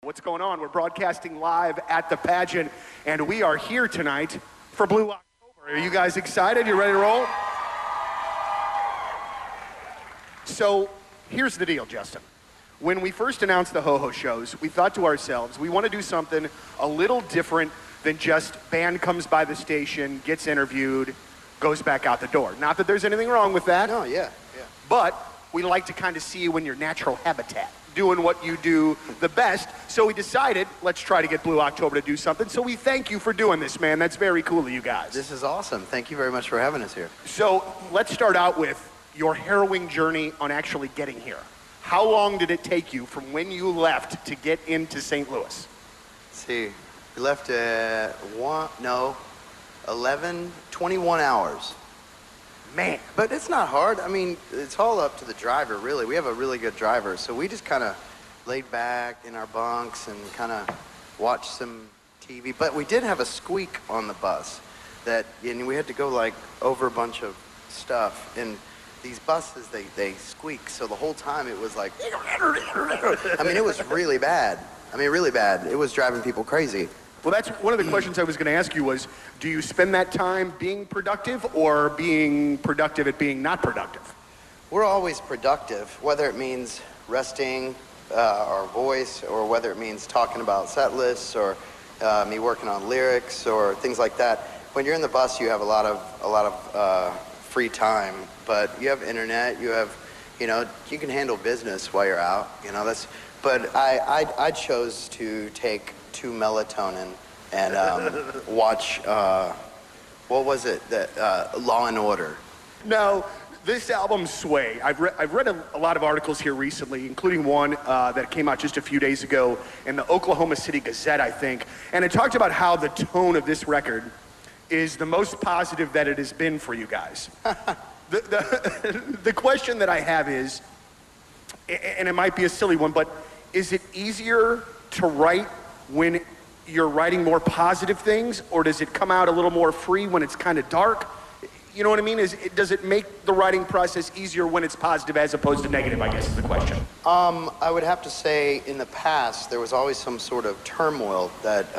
What's going on? We're broadcasting live at the Pageant, and we are here tonight for Blue October. Are you guys excited? You ready to roll? So, here's the deal, Justin. When we first announced the Ho-Ho shows, we thought to ourselves, we want to do something a little different than just band comes by the station, gets interviewed, goes back out the door. Not that there's anything wrong with that. No, yeah. But we like to kind of see you in your natural habitat, doing what you do the best. So we decided, let's try to get Blue October to do something. So we thank you for doing this, man. That's very cool of you guys. This is awesome. Thank you very much for having us here. So let's start out with your harrowing journey on actually getting here. How long did it take you from when you left to get into St. Louis? Let's see, we left at 21 hours. Man. But it's not hard. I mean, it's all up to the driver, really. We have a really good driver, so we just kind of laid back in our bunks and kind of watched some TV. But we did have a squeak on the bus and we had to go like over a bunch of stuff. And these buses, they squeak, so the whole time it was like, I mean, it was really bad. Really bad. It was driving people crazy. Well, that's one of the questions I was going to ask you was, do you spend that time being productive or being productive at being not productive? We're always productive, whether it means resting our voice or whether it means talking about set lists or me working on lyrics or things like that. When you're in the bus, you have a lot of free time, but you have internet, you can handle business while you're out, but I chose to take 2 melatonin and watch, what was it, Law and Order. Now, this album, Sway, I've read a lot of articles here recently, including one that came out just a few days ago in the Oklahoma City Gazette, I think, and it talked about how the tone of this record is the most positive that it has been for you guys. The question that I have is, and it might be a silly one, but is it easier to write when you're writing more positive things, or does it come out a little more free when it's kind of dark? You know what I mean? Does it make the writing process easier when it's positive as opposed to negative, I guess is the question. I would have to say in the past, there was always some sort of turmoil that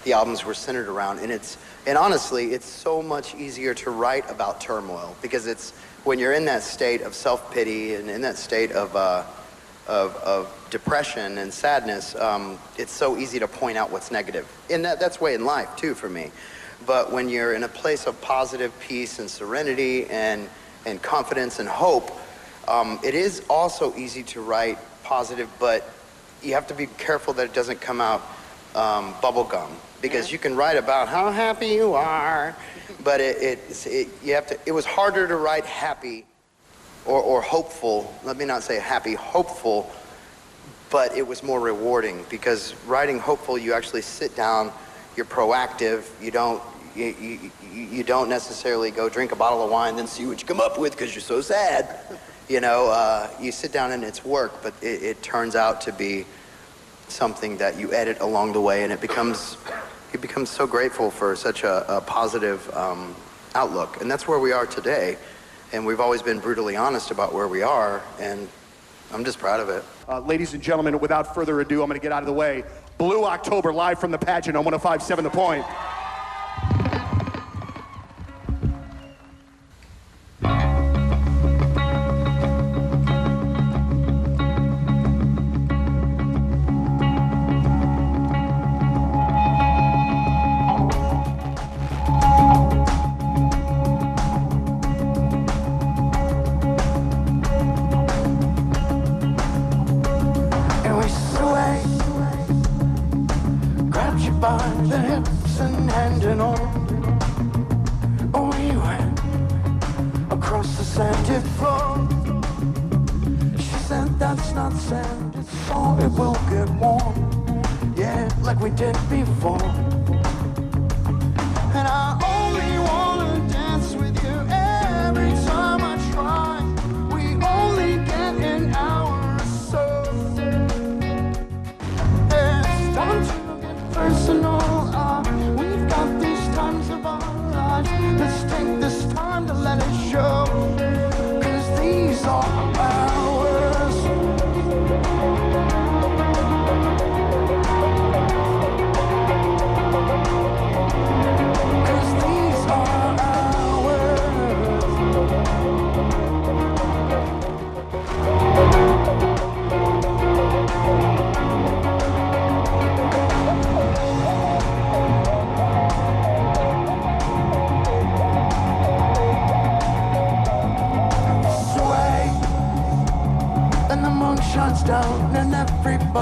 the albums were centered around, and honestly, it's so much easier to write about turmoil because it's when you're in that state of self-pity and in that state of depression and sadness, it's so easy to point out what's negative. And that's way in life, too, for me. But when you're in a place of positive peace and serenity and confidence and hope, it is also easy to write positive, but you have to be careful that it doesn't come out bubblegum. Because you can write about how happy you are, but it was harder to write happy or hopeful. Let me not say happy, hopeful, but it was more rewarding because writing hopeful, you actually sit down, you're proactive, you don't necessarily go drink a bottle of wine then see what you come up with because you're so sad. You sit down and it's work, but it turns out to be something that you edit along the way, and you become so grateful for such a positive outlook. And that's where we are today. And we've always been brutally honest about where we are, and I'm just proud of it. Ladies and gentlemen, without further ado, I'm going to get out of the way. Blue October, live from the Pageant on 105.7 The Point.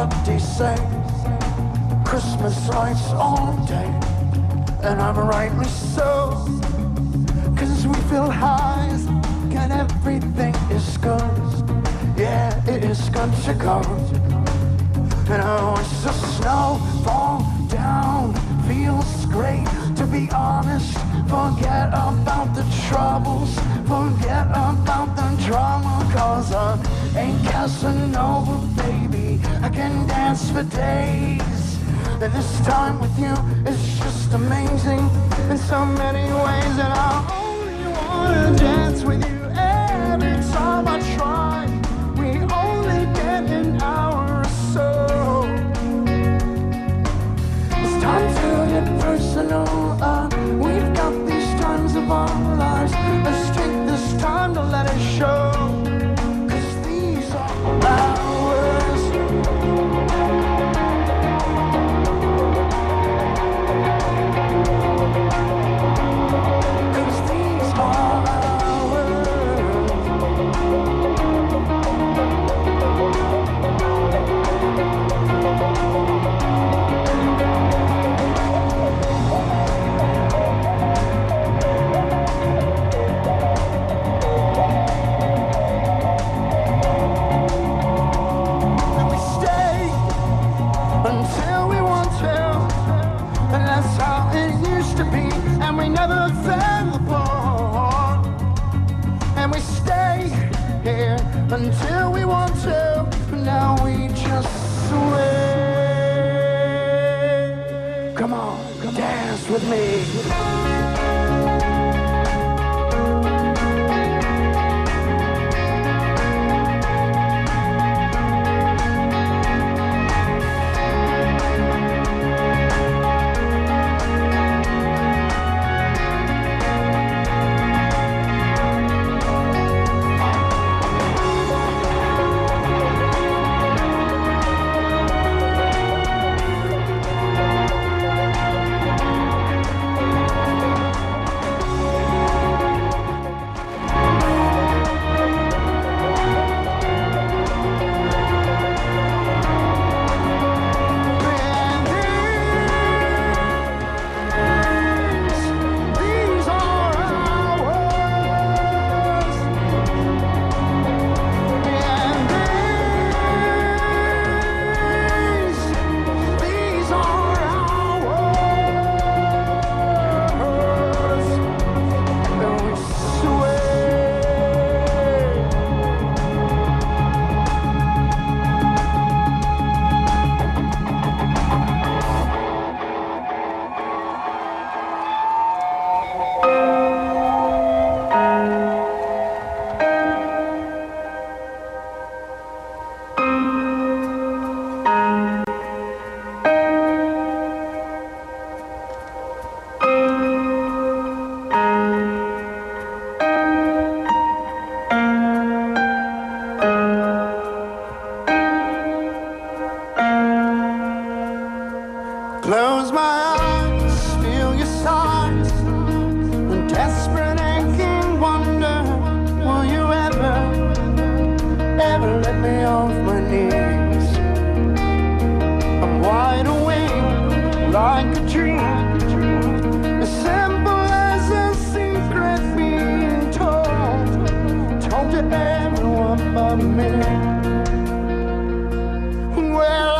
everybody say Christmas lights all day, and I'm rightly so, 'cause we feel high and everything is good. Yeah, it is good to go. And I watch the snow fall down, feels great to be honest. Forget about the troubles, forget about the drama, 'cause I ain't Casanova, baby. I can dance for days, and this time with you is just amazing in so many ways. And I only wanna dance with you every time I try. We only get an hour or so. It's time to get personal. We've got these times of our lives. Let's take this time to let it show, 'cause these are ours. 'Cause these are until we want to, and that's how it used to be, and we never fell apart, and we stay here until we want to, now we just sway. Come on, dance with me. Close my eyes, feel your sighs, a desperate aching wonder. Will you ever let me off my knees? I'm wide awake, like a dream, as simple as a secret being told to everyone but me. Well,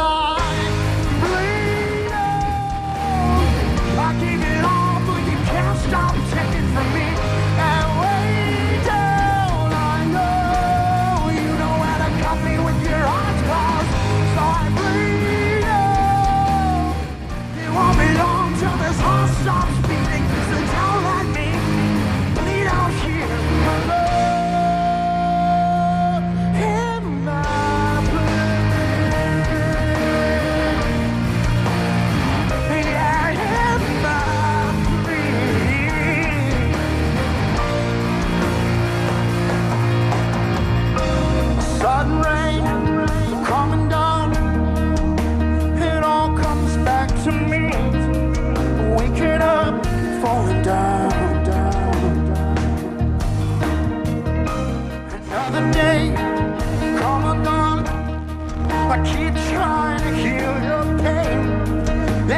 stop taking from me and way down. I know you know how to cut me with your eyes closed, so I bleed out. You won't be long till this heart stops beating, so don't let me bleed out here alone in my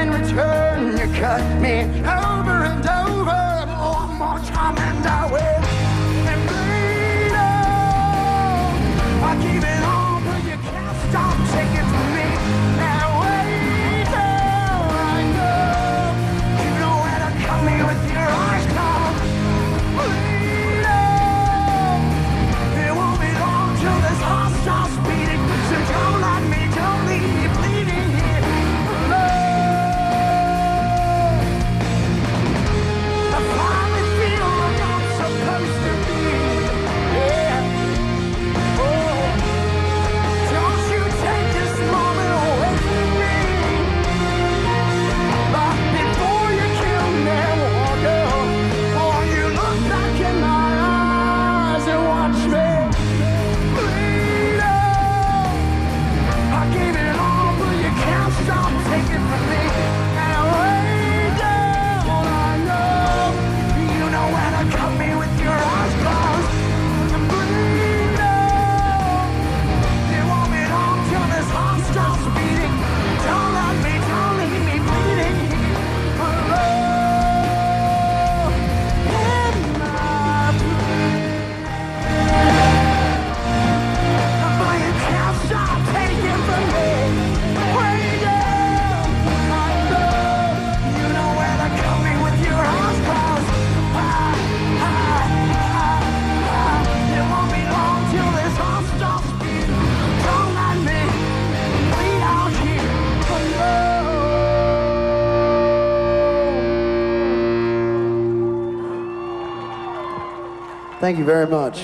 in return, you cut me over and over. One more time and I will. And bleed on. I keep it on, but you can't stop taking from me. Now wait till I know. You know where to cut me with your eyes closed. Bleed on. It won't be long till this heart stops beating. So don't let me, don't leave me bleeding here alone. I finally feel like I'm supposed to be. Yeah. Oh, don't you take this moment away from me. But before you kill me, won't you look back in my eyes and watch me bleed out. I gave it all, but you can't stop taking from me. And way down, I know you know where to cut me with your eyes closed. And bleed out. It won't be long till this heart stops beating. Don't leave me bleeding alone in my but you can't stop taking from me. Way down, I know you know where to cut me with your eyes closed. It won't be long till this heart stops beating. Don't let me bleed out here alone. Thank you very much.